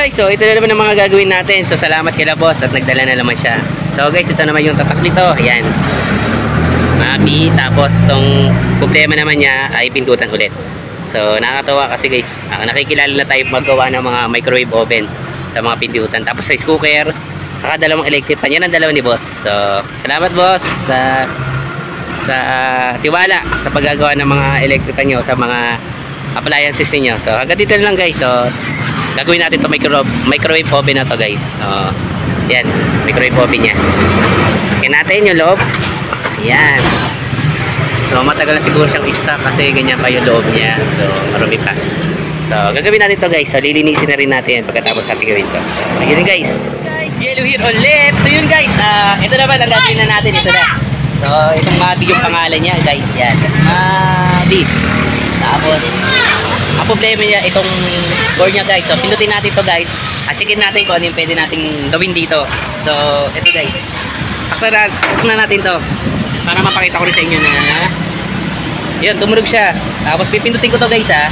guys, so ito na naman ang mga gagawin natin. So salamat kay boss at nagdala na naman siya. So guys, ito naman yung tatak nito. Ayan. Mapi, tapos tong problema naman niya ay pindutan ulit. So nakakatawa kasi guys, nakikilala na tayo magawa ng mga microwave oven sa mga pindutan. Tapos rice cooker, saka dalawang electric pan. Yan ang dalawa ni boss. So salamat boss sa tiwala sa paggagawa ng mga electric pan nyo sa mga appliances niyo. So hanggang dito na lang guys. So gagawin natin to microwave oven na to guys. So yan, microwave oven niya. Tingnan natin yung loob. Yan. So matagal na siguro siyang stock kasi ganyan pa yung loob niya. So marami pa. So gagawin natin to guys. So lilinisin na rin natin pagkatapos natin gawin to. So yun guys. Yellow here ulit. So yun guys, ito naman ang gagawin na natin. Ito na. So itong Mabi yung pangalan niya guys. Yan. Mabi. Tapos ang problema niya itong board niya guys. So pindutin natin to guys. At checkin natin kung ano yung pwede nating gawin dito. So ito guys. Saksak na natin to para mapakita ko rin sa inyo na yun, tumunog siya. Tapos pipindutin ko to guys ha.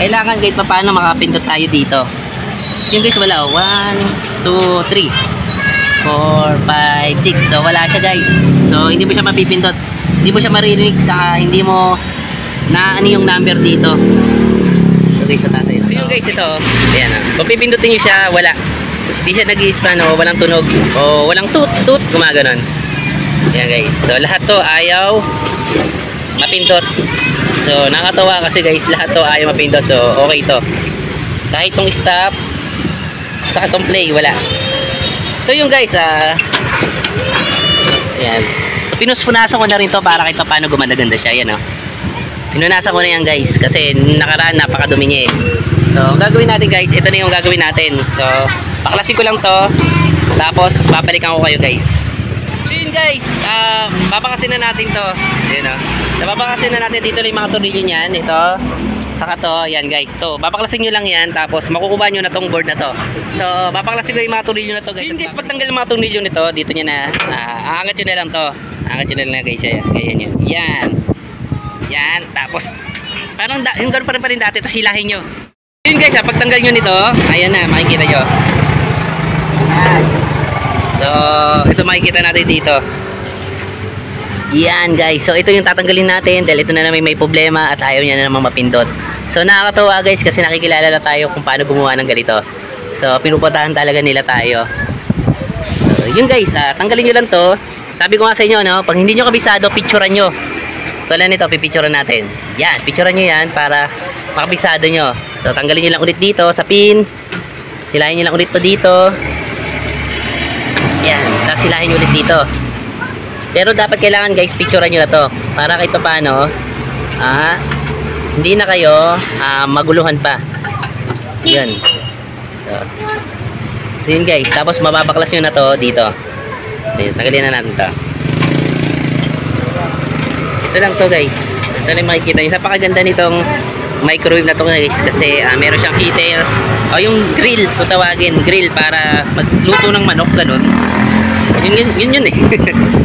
Kailangan guys paano makapindot tayo dito. Yun guys, wala 1, 2, 3 4, 5, 6. So wala siya guys. So hindi mo siya mapipindot. Hindi mo siya maririnig sa hindi mo na ano yung number dito. So guys, sa tatay. So yun guys, ito. Ayan ha. Kung pipindutin nyo siya, wala. Hindi siya nag-i-span o walang tunog o walang toot gumaganon. Ayan guys. So lahat to ayaw mapindot. So nakatawa kasi guys, lahat to ayaw mapindot. So okay to. Kahit tong stop sa itong play, wala. So yung guys, ayan. So pinuspunasan ko na rin to para kahit paano gumanda-ganda siya. Ayan o. Pinunasan ko na yan guys kasi nakaraan napakadumi niya eh. So gagawin natin guys, ito na yung gagawin natin. So paklasin ko lang to, tapos babalikan ko kayo guys. So yun guys, babakasin na natin to. Ayan o. So babakasin na natin dito na yung mga tornilyo niyan. Ito, saka to, yan guys. To, babaklasin nyo lang yan, tapos makukuha nyo na tong board na to. So babaklasin ko yung mga tornilyo na to guys. So yun guys, pagtanggal yung mga tornilyo nito, dito nyo na, aangat nyo na lang to. Aangat nyo na lang guys, ayan yun. Yan. Yan, tapos parang yung gano'n pa rin dati, tapos hilahin nyo. Yun guys, pagtanggal nyo nito, ayan na, makikita nyo. Yan. So ito makikita natin dito. Yan guys, so ito yung tatanggalin natin dahil ito na naman may problema at ayaw niya na naman mapindot. So nakakatawa guys kasi nakikilala na tayo kung paano gumawa ng ganito. So pinupuntahan talaga nila tayo. So yun guys, tanggalin nyo lang to. Sabi ko nga sa inyo, no, pag hindi nyo kabisado, picturean nyo. Tulad nito, pipicturean natin. Yan, picturean nyo yan para makabisado nyo. So tanggalin nyo lang ulit dito sa pin. Silahin nyo lang ulit to dito. Yan, tapos silahin nyo ulit dito. Pero dapat kailangan guys, picturean nyo na to para kahit paano hindi na kayo maguluhan pa. Yun. So yun guys, tapos mababaklas nyo na to dito. Okay, tanggalin na natin to. Ito lang to guys. Ito na yung makikita nyo. Napakaganda nitong microwave na to guys kasi meron siyang heater o yung grill, kung tawagin, grill para magluto ng manok, ganun. Yun eh.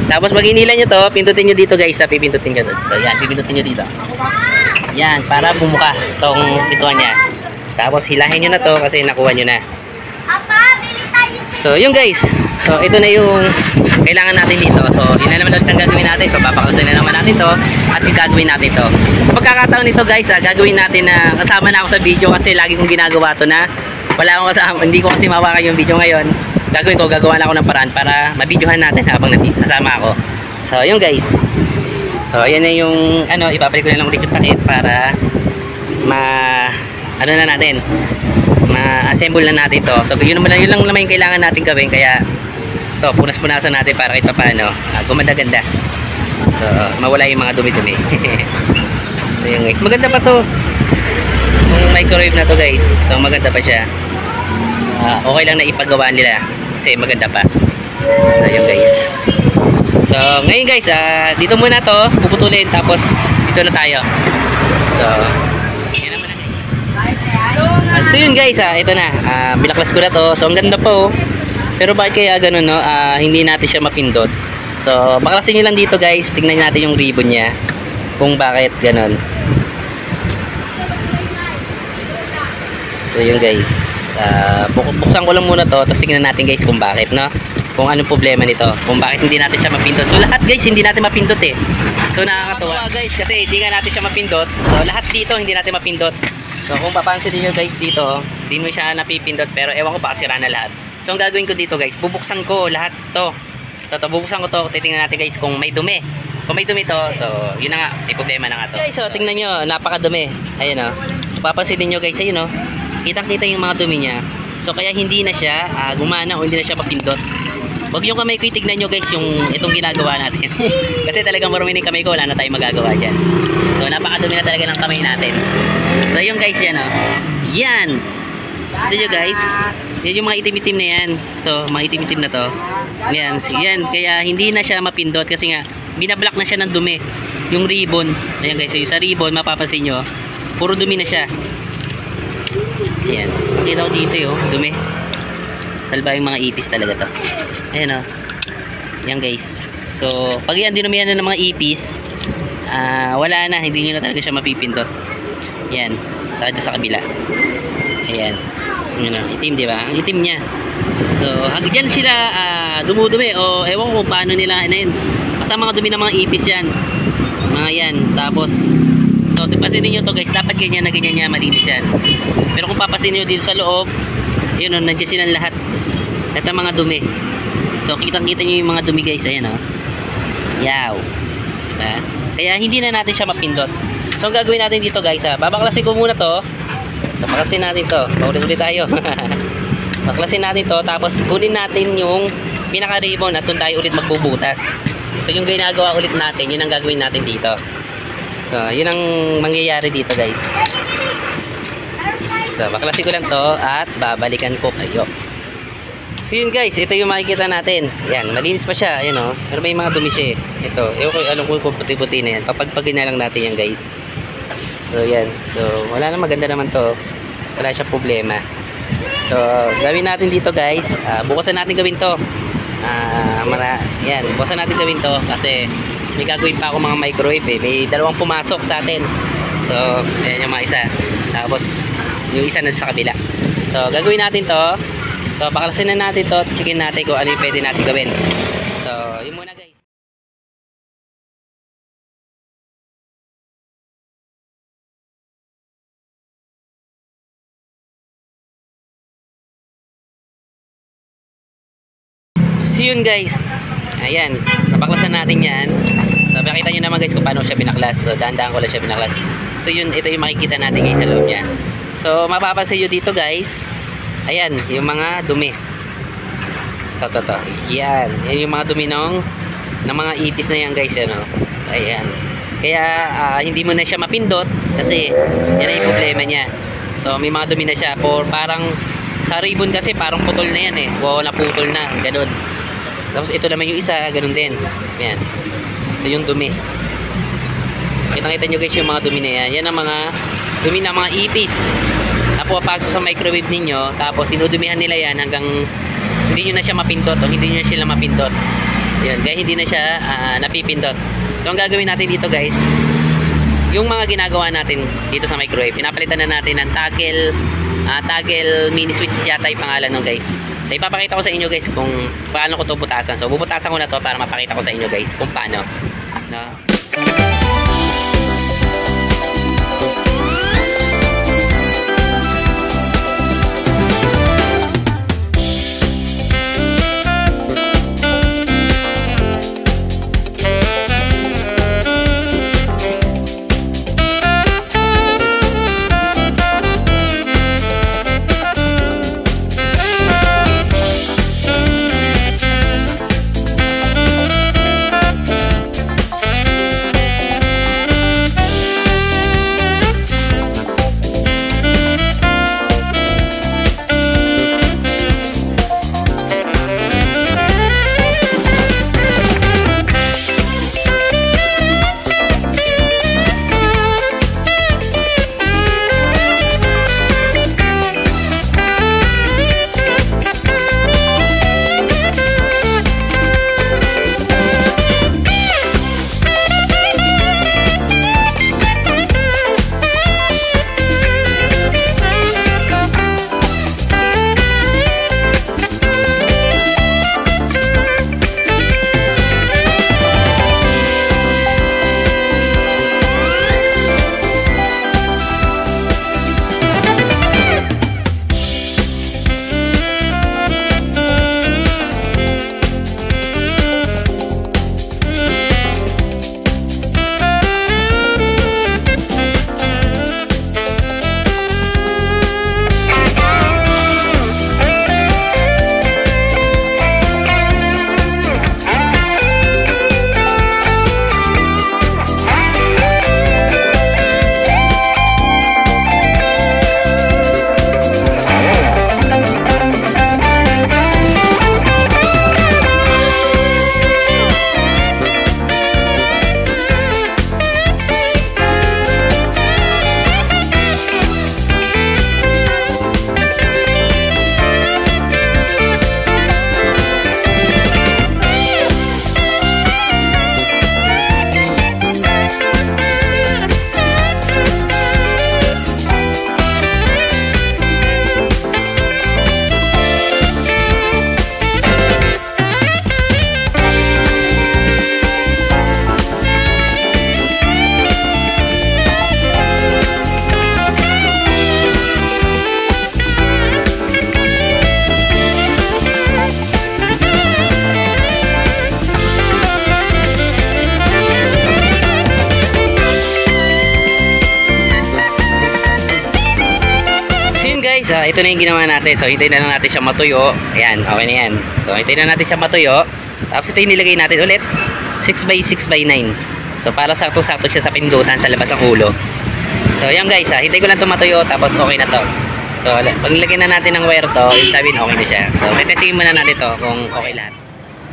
Tapos pag inila nyo to, pindutin nyo dito guys, pipindutin nyo dito. So yan, pipindutin nyo dito. Yan, para bumuka tong ituan niya. Tapos hilahin nyo na to kasi nakuha nyo na. So yun guys. So ito na yung kailangan natin dito. So yun na naman ulit ang gagawin natin. So papaklasin na naman natin to at gagawin natin to. Pagkakataon nito guys, gagawin natin na kasama na ako sa video kasi lagi kong ginagawa to na wala akong kasama, hindi ko kasi mawakan yung video ngayon. Gagawin ko, gagawa na ako ng paraan para mabidyohan natin habang kasama ako. So yun guys. So yan na yung ibabalik ko na lang ulit yung takip para na natin, ma-assemble na natin to. So yun lang naman yung kailangan natin gawin, kaya to punas-punasan natin para kahit paano gumanda-ganda. So mawala yung mga dumi-dumi. So yun guys, maganda pa to yung microwave na to guys. So maganda pa siya. Okay lang na ipagawa nila kasi maganda pa. So yun guys. So ngayon guys, dito muna to puputulin, tapos dito na tayo. So so yun guys, ito na, binaklas ko na to. So ang ganda po. Pero bakit kaya ganun, no? Hindi natin siya mapindot. So baklasin nyo lang dito guys. Tingnan natin yung ribbon nya kung bakit ganun. So yun guys. buksan ko lang muna to, tapos tingnan natin guys kung bakit, no? Kung anong problema nito, kung bakit hindi natin siya mapindot. So lahat guys hindi natin mapindot eh. So nakakatuwa guys kasi hindi nga natin siya mapindot. So lahat dito hindi natin mapindot. So kung papansin niyo guys dito, hindi mo siya napipindot, pero ewan ko baka sira na lahat. So ang gagawin ko dito guys, bubuksan ko lahat to. Bubuksan ko to, titingnan natin guys kung may dumi. Kung may dumi to, so yun na nga, may problema na nga to. Guys, so tingnan nyo, napakadumi. Ayun o. Papansin niyo guys, ayun o. Kitang-kita yung mga dumi niya. So kaya hindi na siya gumana o hindi na siya papindot. Huwag yung kamay ko itignan nyo guys yung itong ginagawa natin. Kasi talagang marumi ng kamay ko, wala na tayong magagawa dyan. So napakadumi na talaga ng kamay natin. So yung guys yan o. Yan. Ito nyo guys. Yan yung mga itim-itim na yan. Ito, mga itim-itim na to. Yan. Yan. Kaya hindi na siya mapindot kasi nga binablock na siya ng dumi. Yung ribbon. Ayan guys. Yung sa ribbon mapapansin nyo. Puro dumi na siya. Ayan. Nakita ko dito yung dumi. Salba yung mga ipis talaga to. Ayan o. Yan guys. So, pag yan dinumihan na ng mga ipis, wala na. Hindi nyo na talaga siya mapipindot. Yan. Sa kabila. Ayan. Ayan o. Itim diba? Ang itim niya. So, hanggang sila dumudumi. O, ewan ko kung paano nila. Yun. Basta mga dumi ng mga ipis yan. Mga yan. Tapos, so, pansinin nyo to guys. Dapat ganyan na ganyan niya. Malinis yan. Pero kung papasin nyo dito sa loob, yun o. Nandiyan silang lahat. At ang mga dumi. So kitang-kita nyo yung mga dumi guys. Ayan o. Yaw. Diba? Kaya hindi na natin siya mapindot. So ang gagawin natin dito guys, babaklasin ko muna to. Babaklasin natin to. Paulit-ulit tayo. Baklasin natin to. Tapos kunin natin yung pinaka-ribbon at doon tayo ulit magbubutas. So yung ginagawa ulit natin, yun ang gagawin natin dito. So yun ang mangyayari dito guys. So baklasin ko lang to at babalikan ko kayo. So yun guys, ito yung makikita natin. Yan, malinis pa siya. Ayan o. Pero may mga dumi siya eh. Ito, ewan ko anong kung puti-puti na yan. Papagpagin na lang natin yan guys. So yan. So wala na, maganda naman to. Wala siya problema. So gawin natin dito guys. Bukasan natin gawin to. Yan, bukasan natin gawin to. Kasi may gagawin pa ako mga microwave eh. May dalawang pumasok sa atin. So ayan yung mga isa. Tapos yung isa na sa kabila. So gagawin natin to. So paklasin na natin to, checkin natin kung ano yung pwede natin gawin. So yun muna guys. So yun guys, ayan, napaklasan natin yan. So makita nyo naman guys kung paano siya pinaklas. So dahan-dahan ko lang siya pinaklas. So yun, ito yung makikita natin guys sa loob niya. So mapapansin nyo dito guys, ayan, yung mga dumi. To. Yan. Yan yung mga dumi ng mga ipis na yan guys. Ano? Ayan. Kaya hindi mo na siya mapindot kasi yan ay yung problema niya. So may mga dumi na siya. Parang sa ribbon kasi parang putol na yan eh. Wow, naputol na. Ganun. Tapos ito naman yung isa. Ganun din. Yan. So yung dumi. Kita-kita nyo guys yung mga dumi na yan. Yan ang mga dumi na mga ipis. Napapasok sa microwave ninyo, tapos tinudumihan nila yan hanggang hindi nyo na siya mapindot o hindi nyo na sila mapindot. Yan, kaya hindi na siya napipindot. So ang gagawin natin dito guys, yung mga ginagawa natin dito sa microwave, pinapalitan na natin ng toggle mini switch yata yung pangalan nun guys. So ipapakita ko sa inyo guys kung paano ko to butasan. So bubutasan ko na to para mapakita ko sa inyo guys kung paano, no? guys, ito na yung ginawa natin. So hintayin na lang natin siya matuyo. Ayan, okay na yan. So hintayin na natin siya matuyo. Tapos ito yung nilagay natin ulit. 6x6x9. So para sakto-sakto siya sa pindutan sa labas ng ulo. So yan guys, hintayin ko lang ito matuyo. Tapos okay na to. So pag nilagay na natin ng wire to, yung sabihin okay na siya. So tetestingin muna natin to kung okay lahat.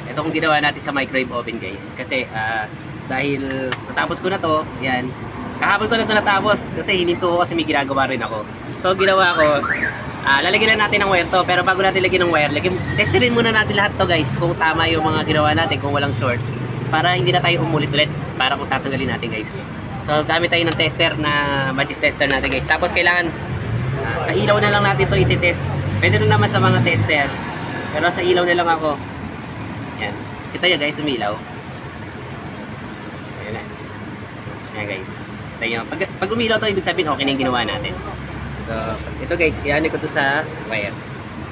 Ito kung ginawa natin sa microwave oven guys. Kasi dahil natapos ko na to, yan. Kahapon ko na ito natapos kasi hininto ko kasi may ginagawa rin ako. So ginawa ko, lalagyan na natin ng wire to. Pero bago natin lagyan ng wire, testerin muna natin lahat to guys. Kung tama yung mga ginawa natin, kung walang short. Para hindi na tayo umulit ulit. Para kung tatanggalin natin guys. So gamit tayo ng tester na magic tester natin guys. Tapos kailangan sa ilaw na lang natin to ititest. Pwede rin naman sa mga tester. Pero sa ilaw na lang ako. Yan. Kita nyo guys, umilaw. Ayan na. Ayan guys. Pag umilaw to, ibig sabihin okay na yung ginawa natin. So, ito guys, ianay ko to sa wire.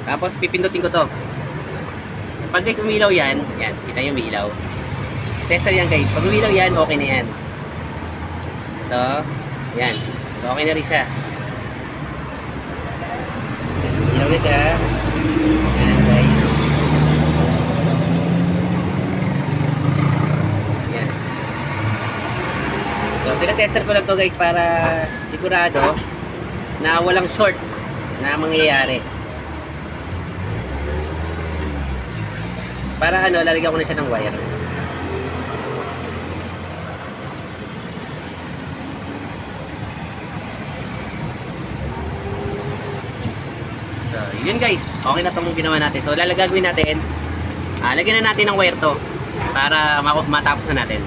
Tapos, pipindutin ko to. Pag guys, umilaw yan, yan, kita nyo umilaw. Tester yan guys. Pag umilaw yan, okay na yan. So, yan. So, okay na rin siya. Ilaw na siya. Yan guys. Yan. So, tinatester ko lang to guys para sigurado na walang short na mangyayari. Para ano, lalagyan ko na siya ng wire. So, yun guys. Okay na itong ginawa natin. So, lalagagawin natin. Lagyan na natin ng wire to para matapos na natin.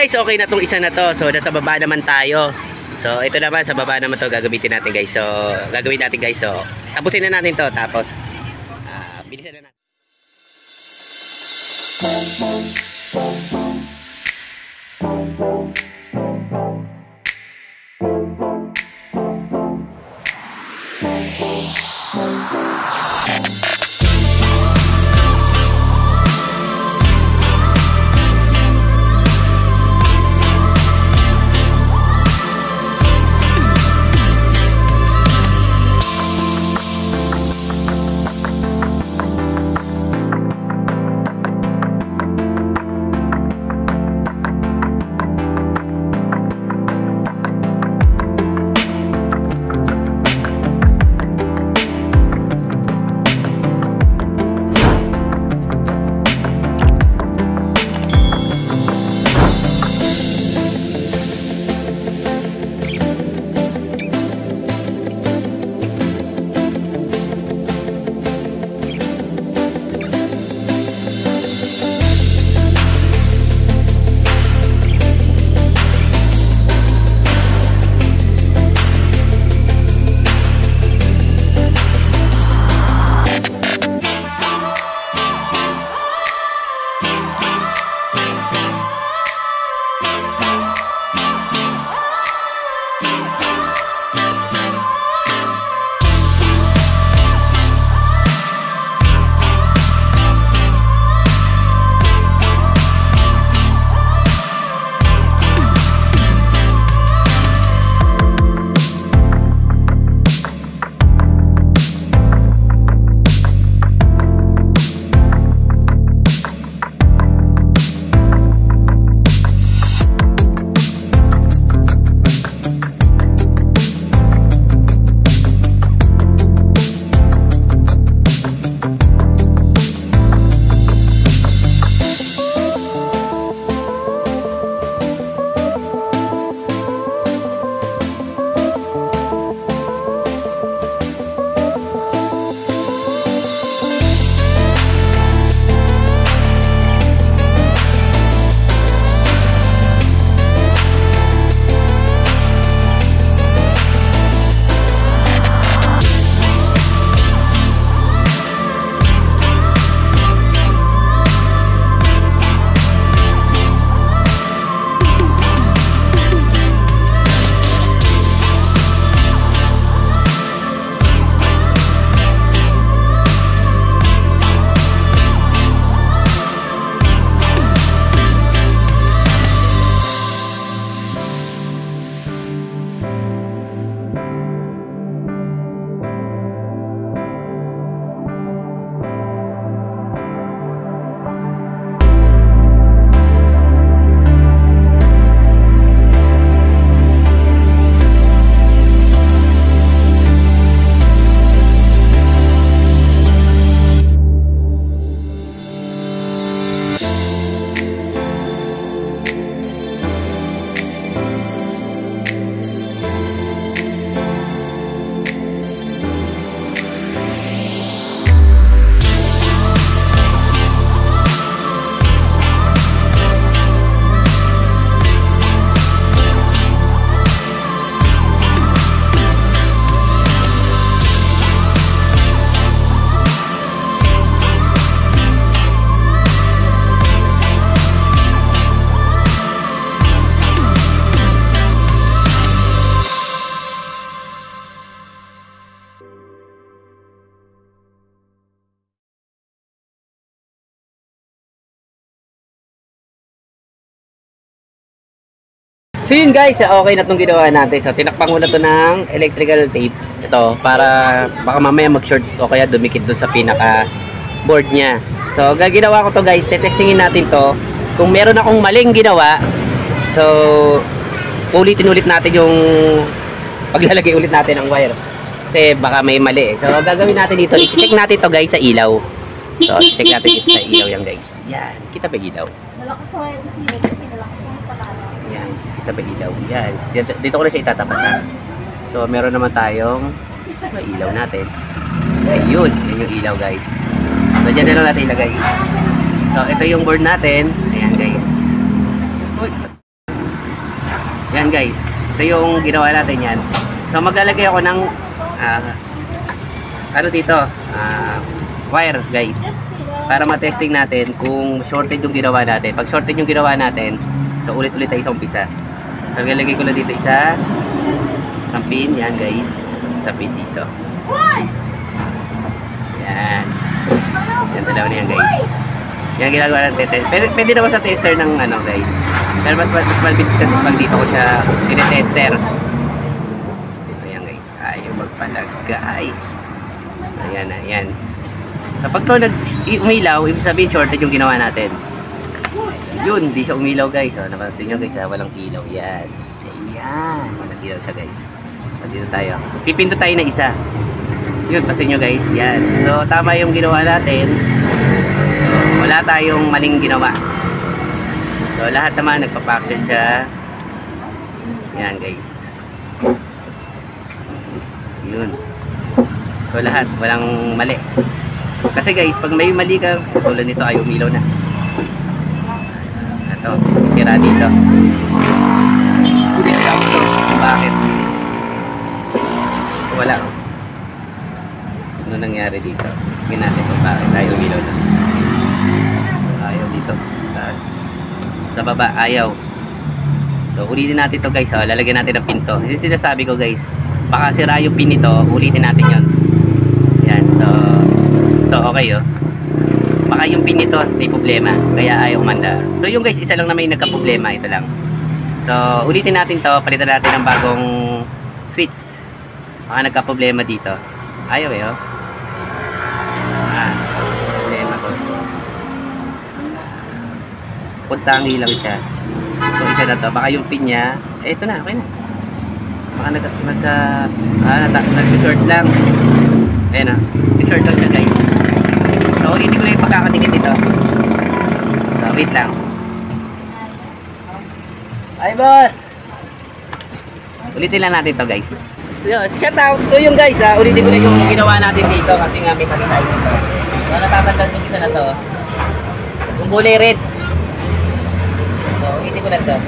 guys, okay na tong isa na to. So nasa baba naman tayo. So ito naman sa baba naman to gagamitin natin guys. So gagawin natin guys. So tapusin na natin to tapos bilisan na natin. So yun guys, okay na itong ginawa natin. So tinakpan ko na to ng electrical tape. Ito, para baka mamaya mag-short o kaya dumikit dun sa pinaka board niya. So gaginawa ko to guys, tetestingin natin to. Kung meron akong maling ginawa, so ulitin ulit natin yung paglalagay ulit natin ng wire. Kasi baka may mali eh. So gagawin natin dito, i-check natin to guys sa ilaw. So check natin dito sa ilaw yan guys. Yan, kita ba ilaw? Malakas sa wire kasi pinalakas ng patala. Yan, kita ba ilaw? Yan, dito ko na siya itatapat ha. So meron naman tayong ilaw natin. Ayun, yan yung ilaw guys. So dyan na lang natin ilagay. So ito yung board natin. Ayan guys. Uy. Yan guys. Ito yung ginawa natin yan. So maglalagay ako ng ano dito? Wire guys. Para matesting natin kung shorted yung ginawa natin. Pag shorted yung ginawa natin, so ulit-ulit tayo sa umpisa. So maglalagay ko lang dito isang pin. Yan guys. Isang pin dito. Yan. Yan dalawa na yan guys. Yan ginagawa natin. Pwede naman sa tester ng ano guys. Pero mas mabilis kasi pag dito ko siya tinetester. So yan guys. Ayaw magpalagay. Ayan na, yan. So pag ito umilaw, ibig sabihin shorted yung ginawa natin. Yun, hindi siya umilaw guys. So napansin nyo guys, walang ilaw. Yan. Ayan. Walang ilaw siya guys. So dito tayo. Pipindot tayo na isa. Yun, pasin nyo guys. Yan. So tama yung ginawa natin. So wala tayong maling ginawa. So lahat naman nagpa-function siya. Yan guys. Yun. So lahat, walang mali. Kasi guys, pag may mali ka, tulad nito ay umilaw na. Ito, sira dito. Bakit? Wala. Ano nangyari dito? Tingnan natin kung bakit tayo umilaw na. So ayaw dito. Tapos sa baba, ayaw. So ulitin natin to guys. Lalagyan natin ng pinto. Yung sinasabi ko guys, baka sira yung pin nito, ulitin natin yon. Yan, so ito okay baka yung pin nito may problema, kaya ayaw umanda. So yung guys, isa lang na may nagka-problema, ito lang. So ulitin natin to, palitan natin ng bagong switch. Baka nagka-problema dito. Ayaw problema ko. Puntangi lang siya. So isa na to, baka yung pin niya, ito na, okay na. Baka nag-short lang. Ayan o, nag-short lang siya guys. So hindi ko lang yung pagkakadikit dito. So wait lang. Ay boss, ulitin lang natin to guys. So shut out. So yung guys ulitin ko na yung ginawa natin dito kasi nga may patay dito. So natatandaan ko isa na to, yung kulay red. So ulitin ko lang to.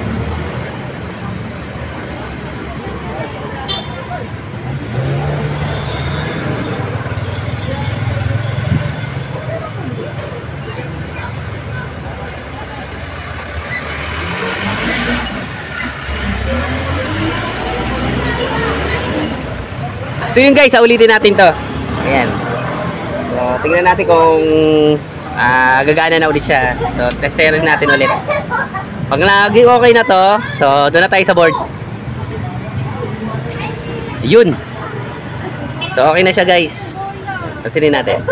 So yun guys, ulitin natin to. Ayan. So tingnan natin kung gagana na ulit siya. So testerin natin ulit. Pag naging okay na to, so doon na tayo sa board. Yun. So okay na siya guys. Pansinin natin.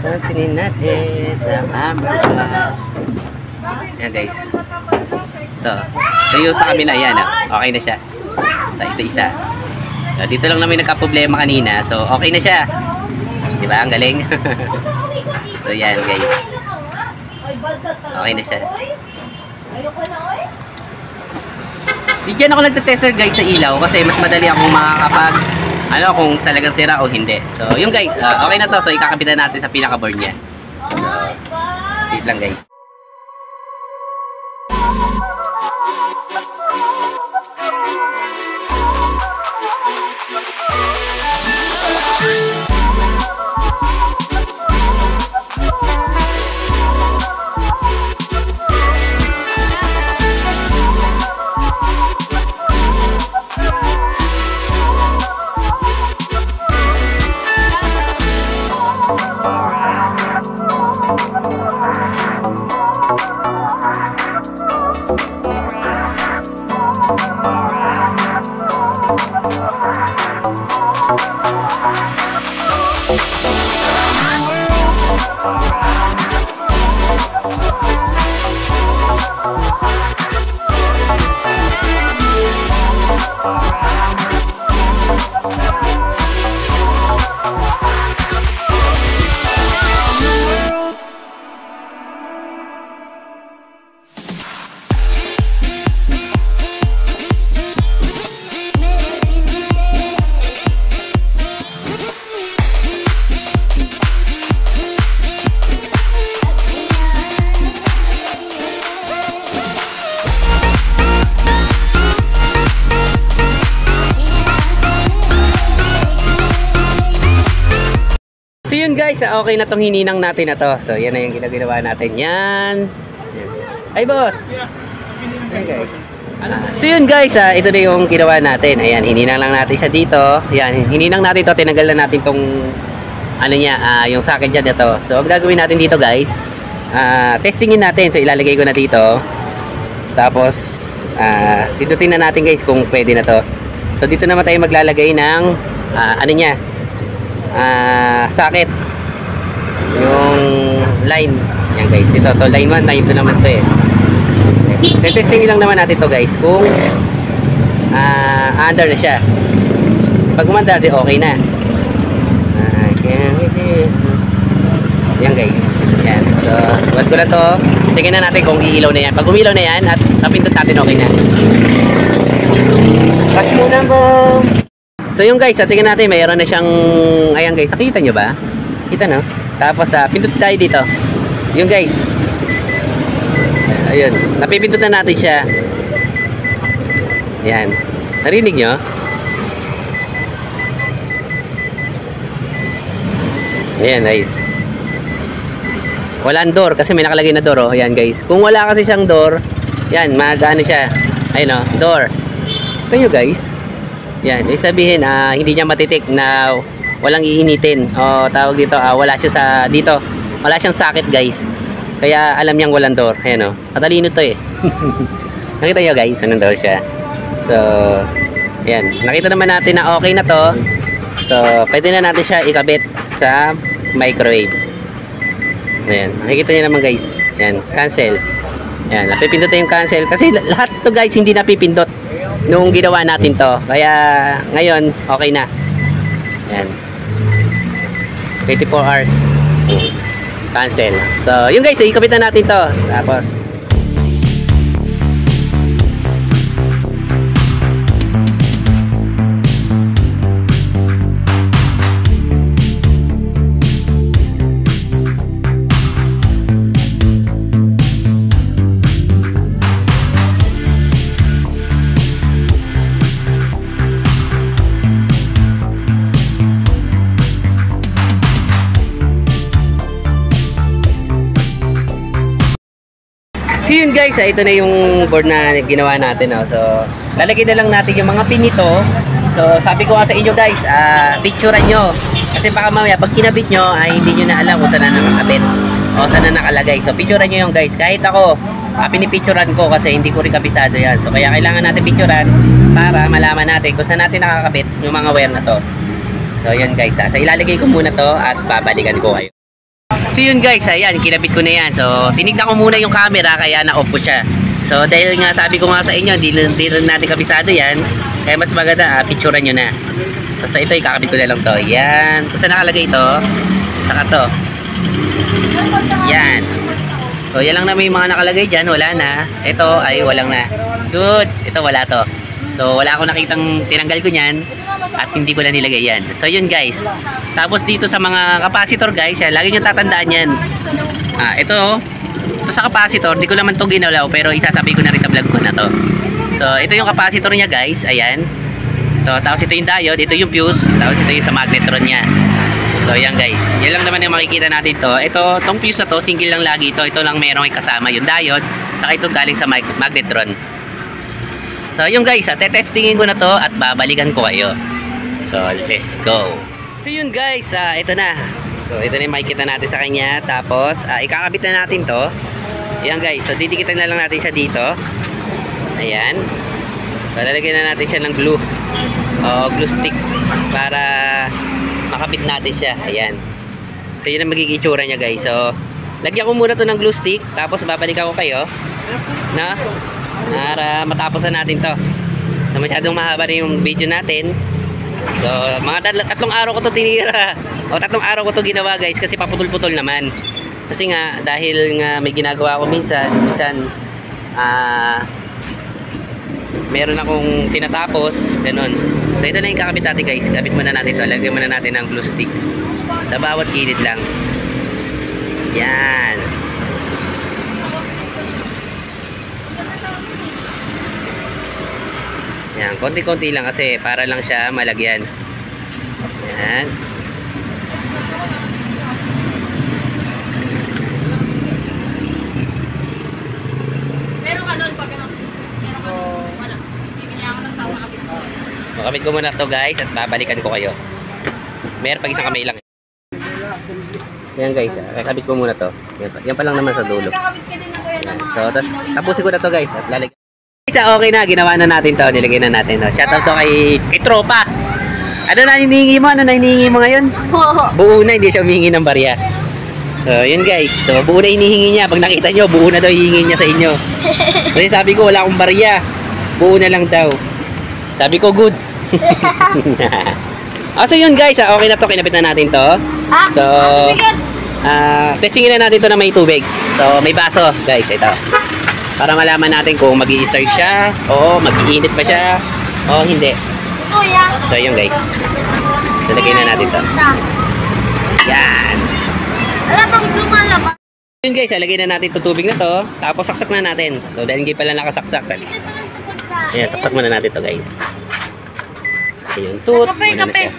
Pansinin natin sa camera. Ayan guys. Ito. So yun sa kabila, yan okay na siya. So ito isa. So, dito lang namin nagka-problema kanina. So, okay na siya. Diba? Ang galing. So, yan guys. Okay na siya. Bigyan ako nagte-tester guys sa ilaw kasi mas madali akong makakapag kung talagang sira o hindi. So, yun guys. Okay na to. So, ikakabitan natin sa pinaka-board niya. So, wait lang guys. So yun guys, okay na tong hininang natin na to. So yan na yung ginagawa natin. Yan. Ay boss. Ayan guys. So yun guys, ito na yung ginawa natin. Ayan, hininang lang natin siya dito. Ayan, hininang natin to, tinanggal na natin tong ano niya, yung socket niya dito. So ang gagawin natin dito guys, testingin natin. So ilalagay ko na dito. Tapos pindutin na natin guys kung pwede na to. So dito naman tayo maglalagay ng ano niya, socket, yung line. Yan guys, ito to line 1, line 2 naman to eh. Testing lang naman natin to guys kung under na siya. Pag umandar di okay na. Yan guys, yan. So buhat ko na to, tingnan na natin kung iilaw na yan. Pag umilaw na yan at napindot natin, okay na. Pass muna mo. So yung guys, tingnan natin, mayroon na siyang, ayan guys, nakita nyo ba? Kita no? Tapos pindot tayo dito. Yung guys, ayun, napipindot na natin siya. Ayan, narinig nyo? Ayan guys, walang door kasi may nakalagay na door. Oh. Ayan guys, kung wala kasi siyang door, yan, mag-ano siya. Ayun o, door. Ito nyo guys. Yan, ibig sabihin, hindi niya matitik na walang iinitin. O tawag dito, wala siya sa dito. Wala siyang socket guys. Kaya alam niyang walang door. Ayan o, matalino to eh. Nakita nyo guys, anong door siya. So, yan. Nakita naman natin na okay na to. So, pwede na natin siya ikabit sa microwave. Ayan, nakikita nyo naman guys. Ayan, cancel. Ayan, napipindot na yung cancel. Kasi lahat to guys hindi napipindot nung ginawa natin to. Kaya ngayon, okay na. Ayan. 24 hours. Cancel. So, yun guys, ikabit na natin to. Tapos, so yun guys, ito na yung board na ginawa natin. Oh. So, lalagay na lang natin yung mga pin nito. So, sabi ko nga sa inyo guys, picturean nyo. Kasi baka mamaya, pag kinabit nyo, ay hindi nyo na alam kung saan na nakakabit. O saan na nakalagay. So, picturean nyo yung guys. Kahit ako, pinipicturean ko kasi hindi ko rin kabisado yan. So, kaya kailangan natin picturean para malaman natin kung saan natin nakakabit yung mga wire na to. So, yun guys. So, ilalagay ko muna to at babalikan ko kayo. So yun guys, ayan, kinabit ko na yan. So tinignan ko muna yung camera kaya na-off ko siya. So dahil nga sabi ko nga sa inyo, hindi rin natin kabisado yan. Kaya mas maganda, picturean nyo na. So ito, ikakabit ko na lang to. Yan, kung saan nakalagay ito, saka to. Yan. So yan lang naman yung mga nakalagay dyan, wala na. Ito ay walang na. Goods, ito wala to. So wala akong nakitang tinanggal ko nyan at hindi ko na nilagay yan. So yun guys. Tapos dito sa mga capacitor guys, yan, lagi nyo tatandaan yan. Ito sa capacitor, di ko naman to ginalaw pero isasabi ko na rin sa vlog ko na to. So ito yung capacitor niya guys, ayan. Tapos ito yung diode, ito yung fuse, tapos ito yung sa magnetron niya. So yan guys, yan lang naman yung makikita natin to. Tong fuse na to, single lang lagi ito. Ito lang merong kasama yung diode, saka ito galing sa magnetron. So yun guys, testingin ko na to at babalikan ko kayo. So let's go. So yun guys, ito na. So ito na yung makikita natin sa kanya. Tapos ikakabit na natin to. Ayan guys, so didikitan na lang natin siya dito. Ayan. So lalagyan na natin siya ng glue. O glue stick para makabit natin siya. Ayan. So yun ang magiging itsura niya guys. So lagyan ko muna to ng glue stick. Tapos babalikan ko kayo na para matapos na natin to. So masyadong mahaba na yung video natin. So mga tatlong araw ko to tinira. O 3 araw ko to ginawa guys kasi paputol-putol naman. Kasi nga dahil nga may ginagawa ako minsan meron akong tinatapos, ganun. So ito na yung kakabit natin guys. Kabit muna natin to. Lagyan muna natin ng glue stick sa bawat gilid lang. Yan. Yan, konti-konti lang kasi para lang siya malagyan. Yan. kapit ko muna to guys at babalikan ko kayo. Meron pag isang kamay lang. Yan guys, kakabit ko muna to. Yan pa lang naman sa dulo. Kakabit ka din na kuya ng mga So, tapos tapusin ko na to guys at lalagyan. Guys, okay na, ginawa na natin to. Nilagay na natin to. Shoutout to kay tropa. Ano na hinihingi mo? Ano na hinihingi mo ngayon? Buo na, hindi siya humihingi ng barya. So, yun guys. So, buo na hinihingi niya. Pag nakita nyo, buo na daw hihingi niya sa inyo. Kasi sabi ko, wala akong barya. Buo na lang daw. Sabi ko, good. So yun guys, okay na to. Kinabit na natin to. So, testingin na natin to na may tubig. So, may baso guys, ito. Para malaman natin kung mag-i-start siya, o mag-iinit pa siya, o hindi. So, yun guys. So, lagay na natin to. Yan. Wala pang lumalabas. Yun guys, lagay na natin to tubig na to. Tapos saksak na natin. So, dahil hindi pala nakasaksak. Ayan, saksak muna natin to guys. Ayun, tut. Muna na siya.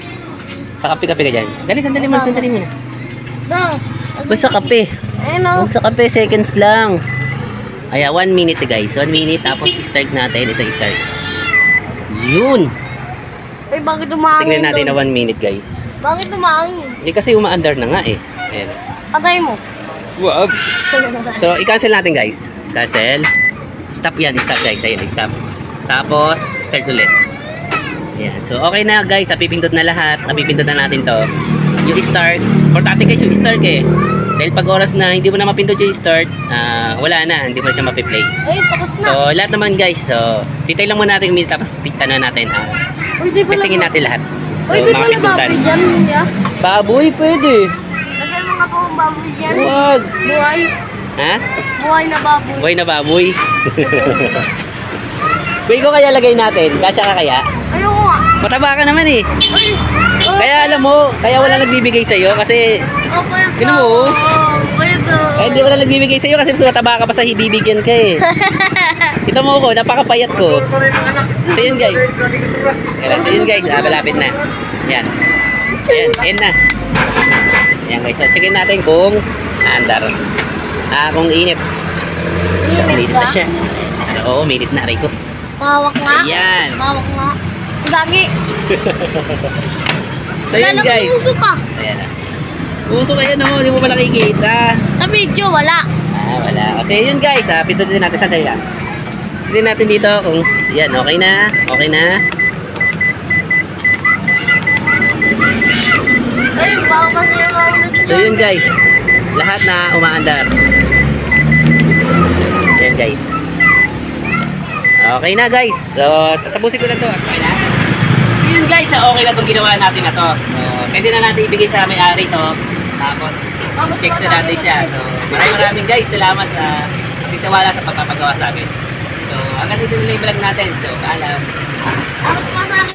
Sa kape-kape ka dyan. Dali, sandali muna. Basta sa kape. Huwag sa kape, seconds lang. Ayan, 1 minute guys. 1 minute, tapos start natin. Ito start. Yun. Ay, bakit umangin Tingnan natin na 1 minute guys. Bakit umangin? Hindi kasi umaandar na nga eh. Ayan. Patay mo. Wag. So, i-cancel natin guys. Cancel. Stop yan. Stop guys. Ayun, stop. Tapos, start ulit. Ayan. So, okay na guys. Napipindot na lahat. Napipindot na natin to. Yung start. Importante guys yung start eh. Dahil pag oras na hindi mo na mapindot yung start, wala na. Hindi mo na siya mapiplay. Ay, tapos na. So, lahat naman guys. So, titay lang muna natin yung minute. Tapos, ano natin. Uy, di ba Testingin natin lahat. So, Uy, di ba mga pindutan. nababoy dyan, kuya? Baboy, pwede. Lagay mo nga po ang baboy dyan. Wag. Buhay. Ha? Buhay na baboy. Boy na baboy. Boy ko kaya lagay natin. Kasya ka kaya? Ayoko nga. Mataba ka naman eh. Uy. Kaya alam mo, kaya wala nagbibigay sa'yo kasi Tignan mo, oh. Hindi wala nagbibigay sa'yo kasi mas mataba ka pa sa bibigyan ka eh. Kita mo ko, napakapayat ko. So yun guys. So yun guys, malapit na. Yan. Yan na. Yan guys, so checkin natin kung andar. Kung init. Minit na ba? siya. Oo, minit na rin ko. Mawak nga. Ayan. Mawak nga. Gagi. So yun guys. Uso ka. Ayan na. Uso kayo no, hindi mo pa nakikita. Sa video, wala. Wala. Kasi yun guys, pindutin natin sa kanila. Tignan natin dito kung yan, okay na. Okay na. Ay, baka kasi yung ulit So yun guys, lahat na umaandar. Yan guys. Okay na guys. So, tatapusin ko na to. Okay na. So, yun guys, okay na itong ginawa natin na to. So, pwede na natin ibigay sa may-ari to. Tapos, check sa natin siya. So, maraming guys, salamat sa pagtitiwala sa pagpapagawa sa amin. So, hanggang dito na lang yung vlog natin. So, paalam. Tapos pa sa akin.